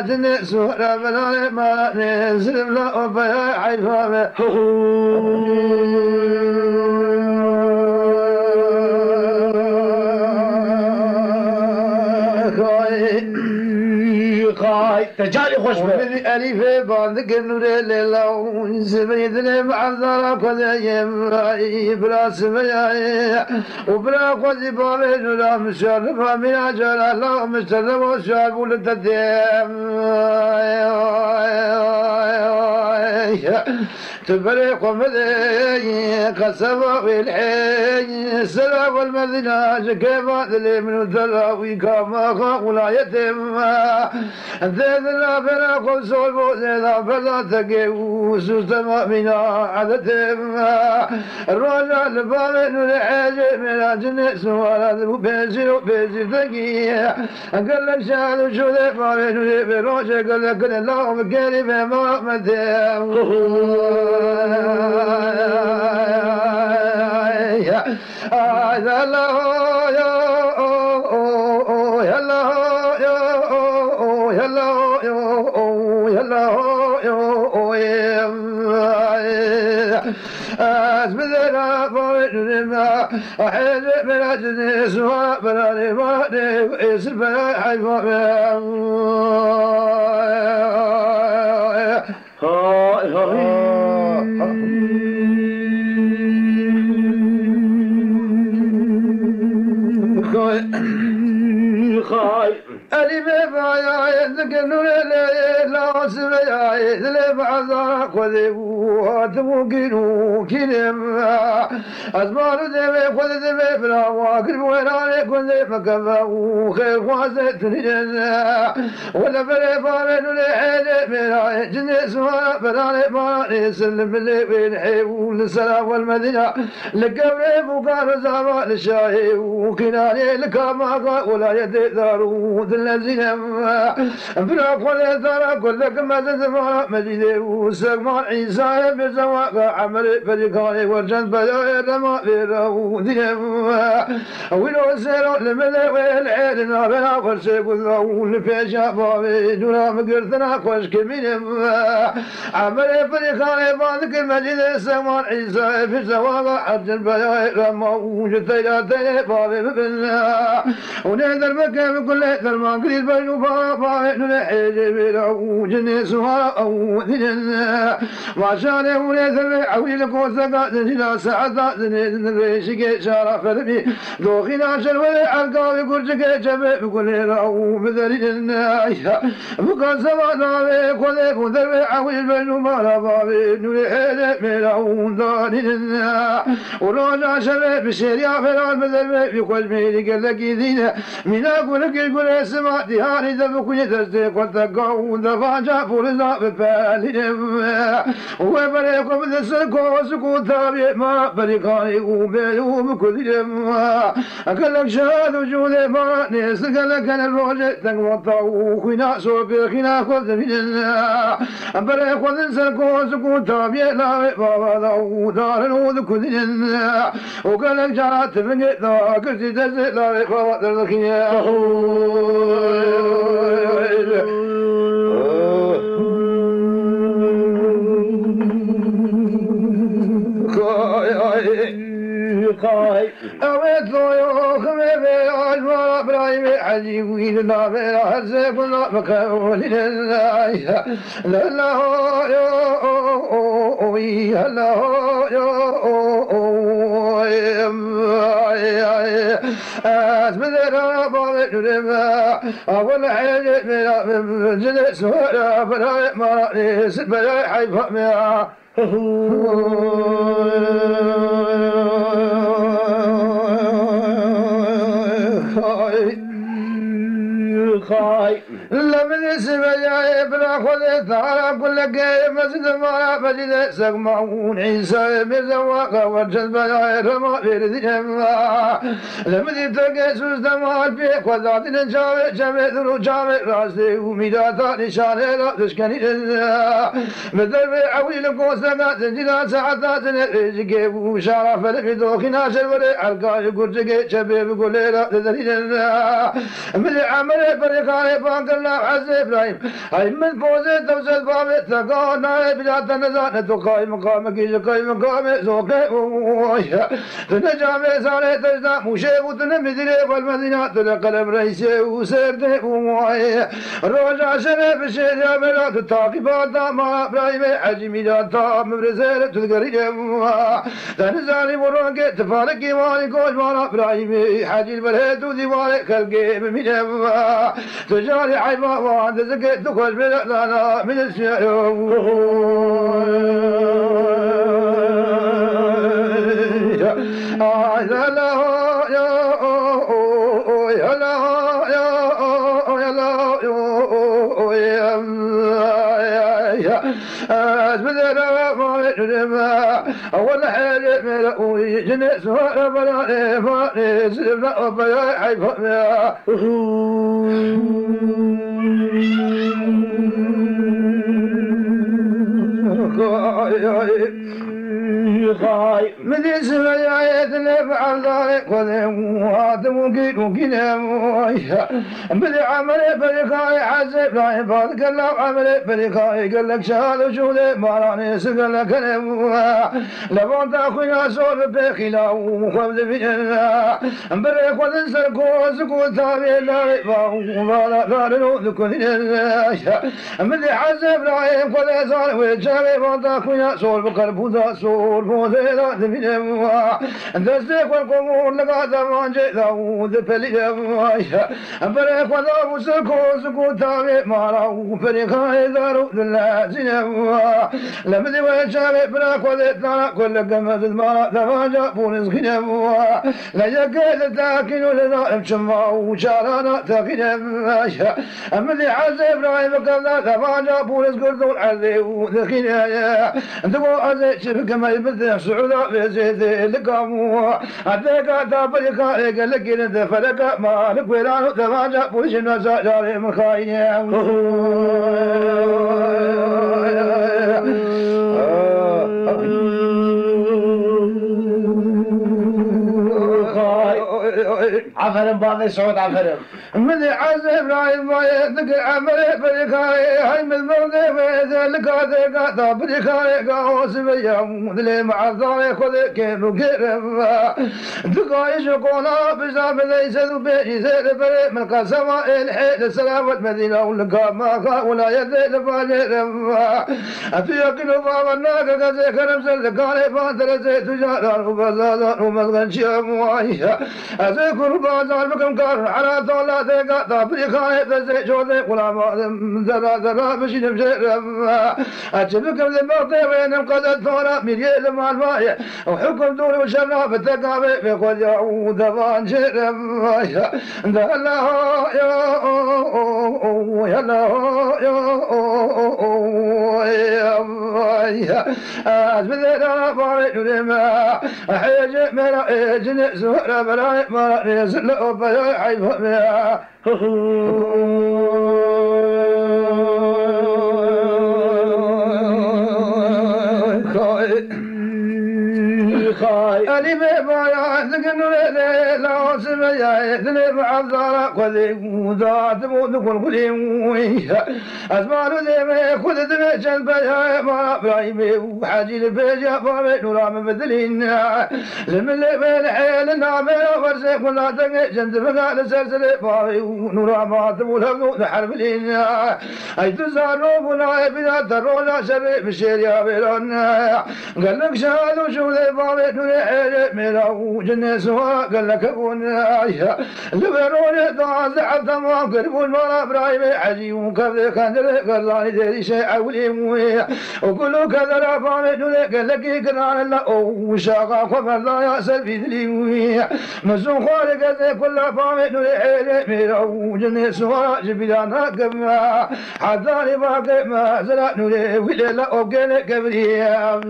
جنة سورة بلا ما نزل لا أبيا حيفا تجاري خوش من ألف بعد كنور الليل سبيد المعذرة قد يم براس بيا وبرا قد بابن ولا مشرف من أجل الله مشرف وشاب ولدتهم تفرق مذي قصب والحي سلام والمدينة كيف أدري من الدراوي كما ولا يتم ذي فرق وصول ذي فلا تقيو سوستما من عدتهم الرجال بابن والحاج من أجل سوال ذو بيزي وبيزي تقي قال لك شاد شو ذي بابن والحاج قال لك الله مكاني بما مدهم ألي بفايا يذكرون لا سبيا يذلب عذاك وذيبوات ممكنو كنم أزمار ذيبه خذ ذيبه بلا واكر وينانك وذيبه كفاو خير خوازت نجنا ولا فري فامن لحيل من جنس وفراني ماني سلم اللي بين حيول السلام والمدينة لقبري مقار زمان الشاهي وكناني لكما ولا يدي دارو الذين فراق ولا ترى كل كما تدفع مجيده وسقمان عيسى بزواق عمل فريقاني والجنب لما بيره دينه ولو سيروا لملء والعيلنا بلا فرسي كله في شبابي دولا مقرتنا خوش كمينهم عمل فريقاني بعضك مجيده سقمان عيسى بزواق الجنب لما وجدت إلى بابي بالله ونهدر مكان كل ما قريب بينو بابا نحيد بلو جنس أو ذننا ما شانه وليثر عويلك وثقات لا سعدات نريشك شارف لبي دوخنا شلوي عقاب يقرشك جبه بكل رو بذرنا بكل سوانا بك وذيك وذر عويل بينو ما بابي نحيد بلو داننا وراجع شبه بشريع فران بذر بكل ميلك لكي ذينا من أقولك يقول سمع دياني ذبكني تصديق وتقعون دفاجا فرزا ببالهم وبريكم ذسكو سكو تابع ما بريقاني وبيوم كذلهم أقلك شهاد وجود ما نسك لك الروجة تقوطا خنا صوبي خنا خذ من الله بريكم ذسكو سكو تابع لا بابا ذو دار نوذ كذلهم وقالك جارات من يتنا كرسي تزل لا بابا ذرخيا أويت يوخم بياج ما برايم عجيبين لا بلا هزك ولا مكون لا لا يوي لا أسمدنا بابنا أول حاجة من جلس ولا بلا ما نسب بلا حيفا ميا خاي لمن سبيا بلا خذ ثارا كل كي مسجد ما مجد سقمون عيسى بزواق وجد بلا رما بردهم لمن تقسوس دمال بيك وذات الجامع جامع ذرو جامع راسي وميداتا نشان لا تشكني مثل عويل قوسنا زنجنا ساعات نرجع وشرف الفدوخنا شلوري عرقا يقول جي شباب يقول لا تدري من عمل فريقان بانك قلنا عز إبراهيم هاي من فوزي توزد بابي تقانا بلا تنزانة قائم مقامك قائم مقامي زوكي ويا تنجامي سالي تجدا مشي وتنمدري والمدينة تلقلب رئيسي وسيرتي ويا رجع شرف الشيء بلا تتاقبات ما إبراهيم عجمي لا تام برزيلة تذكري تنزاني بروكي تفارقي مالي كوش مالا إبراهيم حاجي البلد وديوالي خلقي من تجاري عيبا وعند زكيت تخش بلدنا من الشيء يا لا يا يا لا يا لا يا أسبدنا ما أول حاجة ملؤي جنس ولا ما سلمنا وبيا عيبا من سمعي تنفع ذلك وذي ممكن وكنا بدي عملي بريكاي حسب لا يبالك الله عملي بريكاي قال لك شهادة شهودي ما راني سقل لك لبون تاخويا صور بخلا وخبز بجنا بريك وذنسر كوز كوز تابي لا يبا قالوا ذكر بدي حسب لا يبالك وذي صار ويجابي بون تاخويا صور بقلبودا صور بوزي لا تبينوا دستك والقمور لقد ما جئوا ذبلي بريك وذا وسكو سكو تابي ما راو فريقا يدارو ذلازنا لمدي ويشابي براك وذيتنا كل قمد المرا تفاجأ بونس خنموا لا يكاد تاكل لنا شما وشارانا تاكل أمدي حز إبراهيم كذا تفاجأ بونس قردون عذي وذخنا انتبو عذي شبك ما يبدأ سعودا في زيدي لقاموا أتاكا تابلكا قال لك إنت فلك ما لك ولانو تفاجأ بونس نزاجاري من خاينة عفرم باقي سعود عفرم من عز إبراهيم ما يذكر عمله بريكاي هاي من الموضع وذلك هذا قاطع بريكاي قاوس بيام ذلي مع الضايق وذكر وكرم دقاي شقونا بزاب ليس ذبي زيد بري من قسمة الحيد سلامة مدينة ولقى ما ولا يدي لفاجرم أتيقن بابا الناقة قزي كرم سلقاني فانتر زي تجارة وبزادة ومزغن شيئا أذكر بازار بكم كار على طولة ذيقا تابريخاني تزي جوذي قلما ذرا ذرا بشي نمشيرم أجبكم ذنبطي وينم قدت ثورة مليئ مع الماء وحكم دور وشرنا بالتقابي بقول يعود فانشيرم ذا الله يا الله يا أزبذنا بارك لما حيج مرا جن سهر بلا ما يزل بلا عيب ما ألي بيا ذكر لا سميا ذنب عذارا قذي وذات مذكر قليم أزمان ذي خذ ذي جنب يا ما إبراهيم وحاجي البيجا فمن نور مبدلين لمن بين حيل نعم ورزق ولا تنجي جنب فقال سلسلة فاوي ونور ما تبوله حرب لين أي تزاروا بنا بنا ترونا شبي بشير يا بيران قال لك شهادو شو ذي فاوي نور حيل ميراو جنة سوا قال لك بنا لبرون تعز حتى ما قربون ما إبراهيم عجيب وكذا كان قال لي شيء أولي وكل كذا رفع دولك لك كران الله وشاقا خفر لا يأسر في ذلي مزون خالق كل فام دولك ميراو جنة سوا جبلانا كما حتى لباك ما زرع نولي ولا أوكل كبريا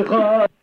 خا